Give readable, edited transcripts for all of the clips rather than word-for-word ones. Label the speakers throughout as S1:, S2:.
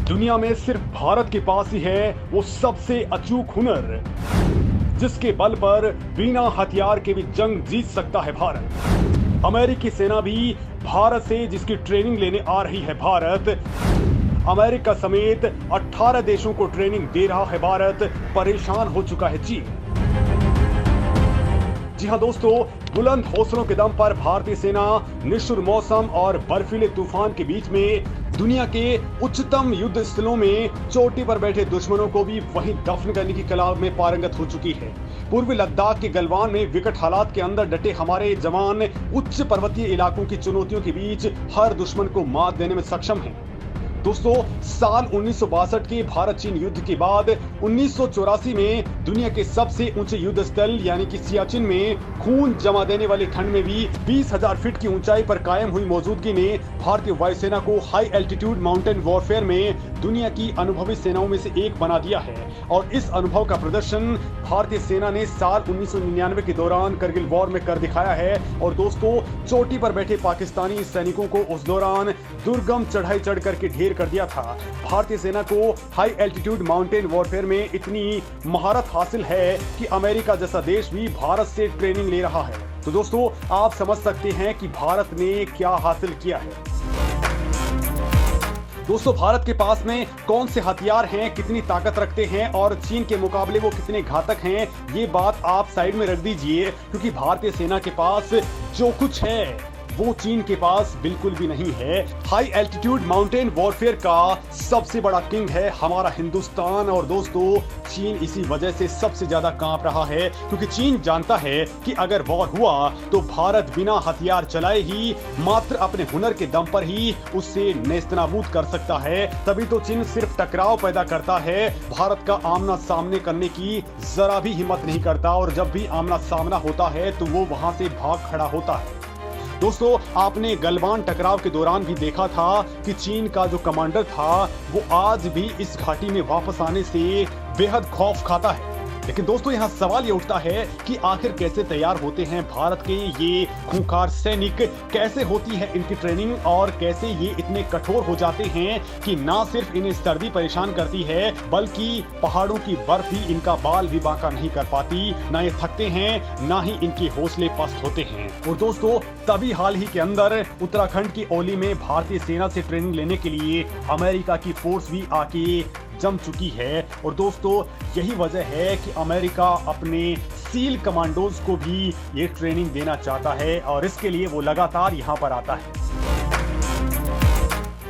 S1: दुनिया में सिर्फ भारत के पास ही है वो सबसे अचूक हुनर, जिसके बल पर बिना हथियार के भी जंग जीत सकता है भारत। अमेरिकी सेना भी भारत से जिसकी ट्रेनिंग लेने आ रही है भारत, अमेरिका समेत 18 देशों को ट्रेनिंग दे रहा है भारत, परेशान हो चुका है चीन। जी हां दोस्तों, बुलंद हौसलों के दम पर भारतीय सेना निष्ठुर मौसम और बर्फीले तूफान के बीच में दुनिया के उच्चतम युद्ध स्थलों में चोटी पर बैठे दुश्मनों को भी वहीं दफन करने की कला में पारंगत हो चुकी है। पूर्वी लद्दाख के गलवान में विकट हालात के अंदर डटे हमारे जवान उच्च पर्वतीय इलाकों की चुनौतियों के बीच हर दुश्मन को मात देने में सक्षम हैं। दोस्तों, साल 1962 के भारत चीन युद्ध के बाद 1984 में दुनिया के सबसे ऊंचे युद्ध स्थल यानी कि सियाचिन में खून जमा देने वाली ठंड में भी 20,000 फीट की ऊंचाई पर कायम हुई मौजूदगी ने भारतीय वायुसेना को हाई एल्टीट्यूड माउंटेन वॉरफेयर में दुनिया की अनुभवी सेनाओं में से एक बना दिया है। और इस अनुभव का प्रदर्शन भारतीय सेना ने साल 1999 के दौरान करगिल वॉर में कर दिखाया है। और दोस्तों, चोटी पर बैठे पाकिस्तानी सैनिकों को उस दौरान दुर्गम चढ़ाई चढ़ करके ढेर कर दिया था। भारतीय सेना को हाई एल्टीट्यूड माउंटेन वॉरफेयर में इतनी महारत हासिल है कि अमेरिका जैसा देश भी भारत से ट्रेनिंग ले रहा है। तो दोस्तों, आप समझ सकते हैं कि भारत ने क्या हासिल किया है। दोस्तों, भारत के पास में कौन से हथियार हैं, कितनी ताकत रखते हैं और चीन के मुकाबले वो कितने घातक हैं, ये बात आप साइड में रख दीजिए, क्योंकि भारतीय सेना के पास जो कुछ है वो चीन के पास बिल्कुल भी नहीं है। हाई एल्टीट्यूड माउंटेन वॉरफेयर का सबसे बड़ा किंग है हमारा हिंदुस्तान। और दोस्तों, चीन इसी वजह से सबसे ज्यादा कांप रहा है, क्योंकि चीन जानता है कि अगर वॉर हुआ तो भारत बिना हथियार चलाए ही मात्र अपने हुनर के दम पर ही उससे नेस्तनाबूद कर सकता है। तभी तो चीन सिर्फ टकराव पैदा करता है, भारत का आमना सामने करने की जरा भी हिम्मत नहीं करता। और जब भी आमना सामना होता है तो वो वहां से भाग खड़ा होता है। दोस्तों, आपने गलवान टकराव के दौरान भी देखा था कि चीन का जो कमांडर था वो आज भी इस घाटी में वापस आने से बेहद खौफ खाता है। लेकिन दोस्तों, यहाँ सवाल ये उठता है कि आखिर कैसे तैयार होते हैं भारत के ये खूंखार सैनिक, कैसे होती है इनकी ट्रेनिंग और कैसे ये इतने कठोर हो जाते हैं कि ना सिर्फ इन्हें सर्दी परेशान करती है बल्कि पहाड़ों की बर्फ भी इनका बाल भी बांका नहीं कर पाती। ना ये थकते हैं, ना ही इनके हौसले पस्त होते हैं। और दोस्तों, तभी हाल ही के अंदर उत्तराखंड की ओली में भारतीय सेना से ट्रेनिंग लेने के लिए अमेरिका की फोर्स भी आके जम चुकी है। और दोस्तों, यही वजह है कि अमेरिका अपने सील कमांडोज को भी ये ट्रेनिंग देना चाहता है और इसके लिए वो लगातार यहाँ पर आता है।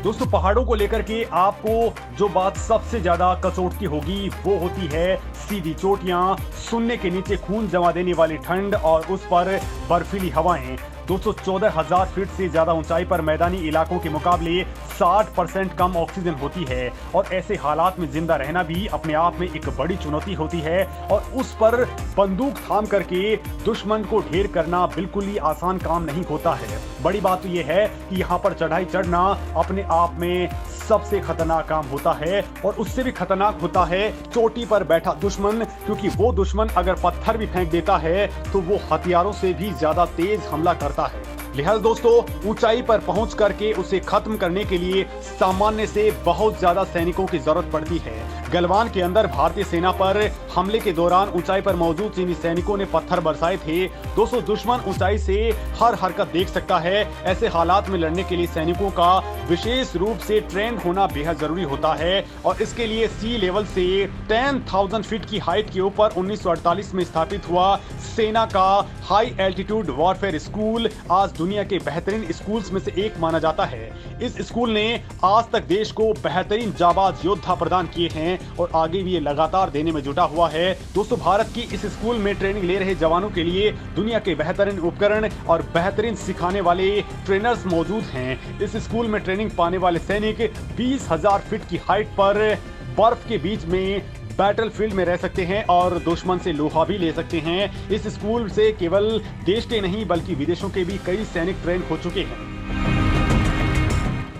S1: दोस्तों, पहाड़ों को लेकर के आपको जो बात सबसे ज्यादा कचोटती होगी वो होती है सीधी चोटियां, सुनने के नीचे खून जमा देने वाली ठंड और उस पर बर्फीली हवाएं। दोस्तों, 14,000 फीट से ज्यादा ऊंचाई पर मैदानी इलाकों के मुकाबले 60% कम ऑक्सीजन होती है। और ऐसे हालात में जिंदा रहना भी अपने आप में एक बड़ी चुनौती होती है। और उस पर बंदूक थाम करके दुश्मन को ढेर करना बिल्कुल ही आसान काम नहीं होता है। बड़ी बात तो यह है कि यहाँ पर चढ़ाई चढ़ना अपने आप में सबसे खतरनाक काम होता है। और उससे भी खतरनाक होता है चोटी पर बैठा दुश्मन, क्योंकि वो दुश्मन अगर पत्थर भी फेंक देता है तो वो हथियारों से भी ज्यादा तेज हमला करता है। लिहाजा दोस्तों, ऊंचाई पर पहुंच करके उसे खत्म करने के लिए सामान्य से बहुत ज्यादा सैनिकों की जरूरत पड़ती है। गलवान के अंदर भारतीय सेना पर हमले के दौरान ऊंचाई पर मौजूद चीनी सैनिकों ने पत्थर बरसाए थे। दोस्तों, दुश्मन ऊंचाई से हर हरकत देख सकता है। ऐसे हालात में लड़ने के लिए सैनिकों का विशेष रूप से ट्रेंड होना बेहद जरूरी होता है। और इसके लिए सी लेवल से 10,000 फीट की हाइट के ऊपर 1948 में स्थापित हुआ सेना का हाई एल्टीट्यूड वॉरफेयर स्कूल आज दुनिया के बेहतरीन स्कूल्स में से एक माना जाता है। इस स्कूल ने आज तक देश को बेहतरीन जाबाज योद्धा प्रदान किए हैं और आगे भी ये लगातार देने में जुटा हुआ है। दोस्तों, भारत की इस स्कूल में ट्रेनिंग ले रहे जवानों के लिए दुनिया के बेहतरीन उपकरण और बेहतरीन सिखाने वाले ट्रेनर्स मौजूद हैं। इस स्कूल में ट्रेनिंग पाने वाले सैनिक 20,000 फीट की हाइट पर बर्फ के बीच में बैटलफील्ड में रह सकते हैं और दुश्मन से लोहा भी ले सकते हैं। इस स्कूल से केवल देश के नहीं बल्कि विदेशों के भी कई सैनिक ट्रेन हो चुके हैं।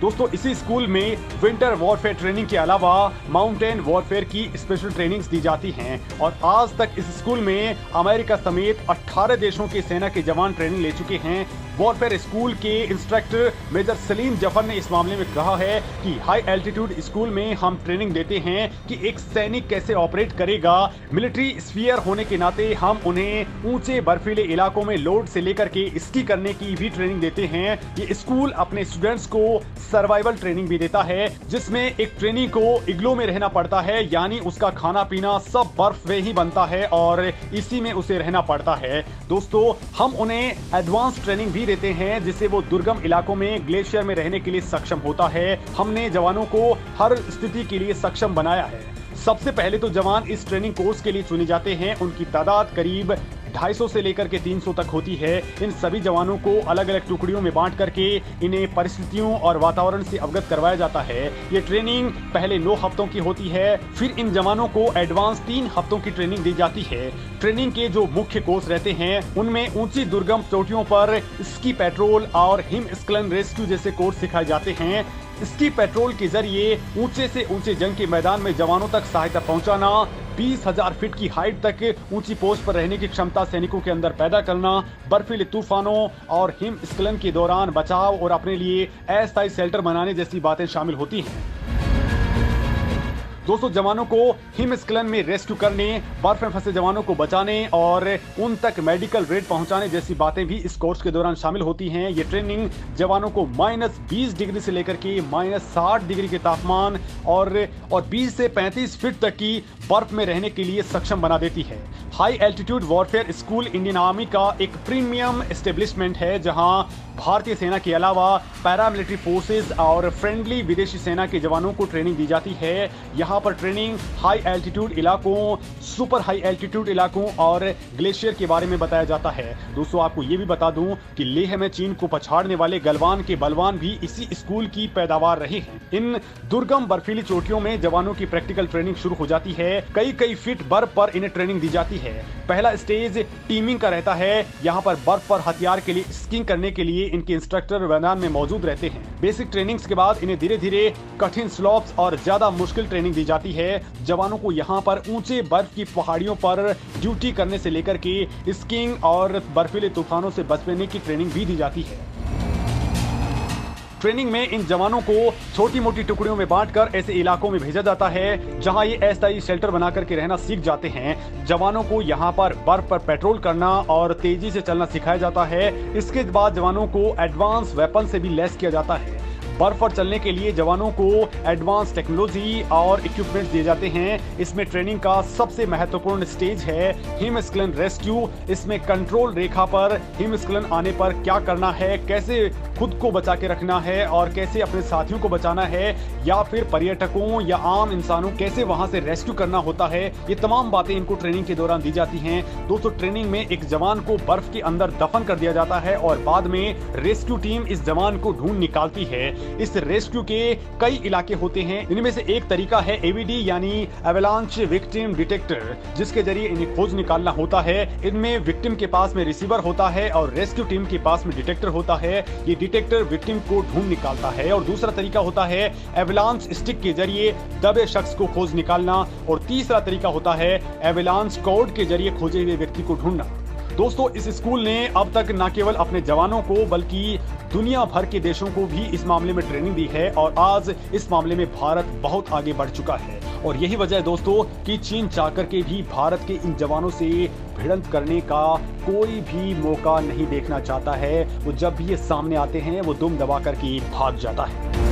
S1: दोस्तों, इसी स्कूल में विंटर वॉरफेयर ट्रेनिंग के अलावा माउंटेन वॉरफेयर की स्पेशल ट्रेनिंग्स दी जाती हैं। और आज तक इस स्कूल में अमेरिका समेत 18 देशों के सेना के जवान ट्रेनिंग ले चुके हैं। वॉरफेयर स्कूल के इंस्ट्रक्टर मेजर सलीम जफर ने इस मामले में कहा है कि हाई एल्टीट्यूड स्कूल में हम ट्रेनिंग देते हैं कि एक सैनिक कैसे ऑपरेट करेगा। मिलिट्री स्फीयर होने के नाते हम उन्हें ऊंचे बर्फीले इलाकों में लोड से लेकर के स्की करने की भी ट्रेनिंग देते हैं। ये स्कूल अपने स्टूडेंट्स को सर्वाइवल ट्रेनिंग भी देता है, जिसमें एक ट्रेनी को इग्लो में रहना पड़ता है, यानी उसका खाना पीना सब बर्फ में ही बनता है और इसी में उसे रहना पड़ता है। दोस्तों, हम उन्हें एडवांस ट्रेनिंग भी देते हैं जिससे वो दुर्गम इलाकों में ग्लेशियर में रहने के लिए सक्षम होता है। हमने जवानों को हर स्थिति के लिए सक्षम बनाया है। सबसे पहले तो जवान इस ट्रेनिंग कोर्स के लिए चुने जाते हैं। उनकी तादाद करीब 250 से लेकर के 300 तक होती है। इन सभी जवानों को अलग अलग टुकड़ियों में बांट करके इन्हें परिस्थितियों और वातावरण से अवगत करवाया जाता है। ये ट्रेनिंग पहले 9 हफ्तों की होती है, फिर इन जवानों को एडवांस 3 हफ्तों की ट्रेनिंग दी जाती है। ट्रेनिंग के जो मुख्य कोर्स रहते हैं उनमें ऊंची दुर्गम चोटियों पर स्की पेट्रोल और हिमस्खलन रेस्क्यू जैसे कोर्स सिखाए जाते हैं। स्की पेट्रोल के जरिए ऊंचे से ऊंचे जंग के मैदान में जवानों तक सहायता पहुंचाना, 20,000 फीट की हाइट तक ऊंची पोस्ट पर रहने की क्षमता सैनिकों के अंदर पैदा करना, बर्फीले तूफानों और हिमस्खलन के दौरान बचाव और अपने लिए अस्थायी शेल्टर बनाने जैसी बातें शामिल होती हैं। दोस्तों, जवानों को हिमस्खलन में रेस्क्यू करने, बर्फ में फंसे जवानों को बचाने और उन तक मेडिकल रेड पहुंचाने जैसी बातें भी इस कोर्स के दौरान शामिल होती हैं। ये ट्रेनिंग जवानों को -20 डिग्री से लेकर के -60 डिग्री के तापमान और 20 से 35 फीट तक की बर्फ में रहने के लिए सक्षम बना देती है। High altitude warfare school Indian army का एक प्रीमियम एस्टेब्लिशमेंट है, जहां भारतीय सेना के अलावा पैरामिलिट्री फोर्सेस और फ्रेंडली विदेशी सेना के जवानों को ट्रेनिंग दी जाती है। यहाँ पर ट्रेनिंग हाई एल्टीट्यूड इलाकों, सुपर हाई एल्टीट्यूड इलाकों और ग्लेशियर के बारे में बताया जाता है। दोस्तों, आपको ये भी बता दूं कि लेह में चीन को पछाड़ने वाले गलवान के बलवान भी इसी स्कूल की पैदावार रहे हैं। इन दुर्गम बर्फीली चोटियों में जवानों की प्रैक्टिकल ट्रेनिंग शुरू हो जाती है। कई फीट बर्फ पर इन्हें ट्रेनिंग दी जाती है। पहला स्टेज टीमिंग का रहता है। यहाँ पर बर्फ पर हथियार के लिए स्कीइंग करने के लिए इनके इंस्ट्रक्टर मैदान में मौजूद रहते हैं। बेसिक ट्रेनिंग्स के बाद इन्हें धीरे धीरे कठिन स्लोप्स और ज्यादा मुश्किल ट्रेनिंग दी जाती है। जवानों को यहाँ पर ऊंचे बर्फ की पहाड़ियों पर ड्यूटी करने से लेकर के स्कीइंग और बर्फीले तूफानों से बचने की ट्रेनिंग भी दी जाती है। ट्रेनिंग में इन जवानों को छोटी मोटी टुकड़ियों में बांटकर ऐसे इलाकों में भेजा जाता है जहां ये अस्थायी शेल्टर बना करके रहना सीख जाते हैं। जवानों को यहां पर बर्फ पर पेट्रोल करना और तेजी से चलना सिखाया जाता है। इसके बाद जवानों को एडवांस वेपन से भी लैस किया जाता है। बर्फ पर चलने के लिए जवानों को एडवांस टेक्नोलॉजी और इक्विपमेंट दिए जाते हैं। इसमें ट्रेनिंग का सबसे महत्वपूर्ण स्टेज है हिमस्खलन रेस्क्यू। इसमें कंट्रोल रेखा पर हिमस्खलन आने पर क्या करना है, कैसे खुद को बचा के रखना है और कैसे अपने साथियों को बचाना है, या फिर पर्यटकों या आम इंसानों कैसे वहां से रेस्क्यू करना होता है। ये तमाम बातें इनको ट्रेनिंग के दौरान दी जाती हैं। दोस्तों, ट्रेनिंग में एक जवान को बर्फ के अंदर दफन कर दिया जाता है और बाद में रेस्क्यू टीम इस जवान को ढूंढ निकालती है। इस रेस्क्यू के कई इलाके होते हैं। इनमें से एक तरीका है एवीडी यानी एवलांच विक्टिम डिटेक्टर, जिसके जरिए इन्हें खोज निकालना होता है। इनमें विक्टिम के पास में रिसीवर होता है और रेस्क्यू टीम के पास में डिटेक्टर होता है। ये डिटेक्टर विक्टिम को ढूंढ निकालता है। और दूसरा तरीका होता है एवलांच स्टिक के जरिए दबे शख्स को खोज निकालना। और तीसरा तरीका होता है एवलांच कॉर्ड के जरिए खोजे हुए व्यक्ति को ढूंढना। दोस्तों, इस स्कूल ने अब तक न केवल अपने जवानों को बल्कि दुनिया भर के देशों को भी इस मामले में ट्रेनिंग दी है और आज इस मामले में भारत बहुत आगे बढ़ चुका है। और यही वजह है दोस्तों कि चीन चाह करके भी भारत के इन जवानों से भिड़ंत करने का कोई भी मौका नहीं देखना चाहता है। वो जब भी ये सामने आते हैं वो दुम दबा करके भाग जाता है।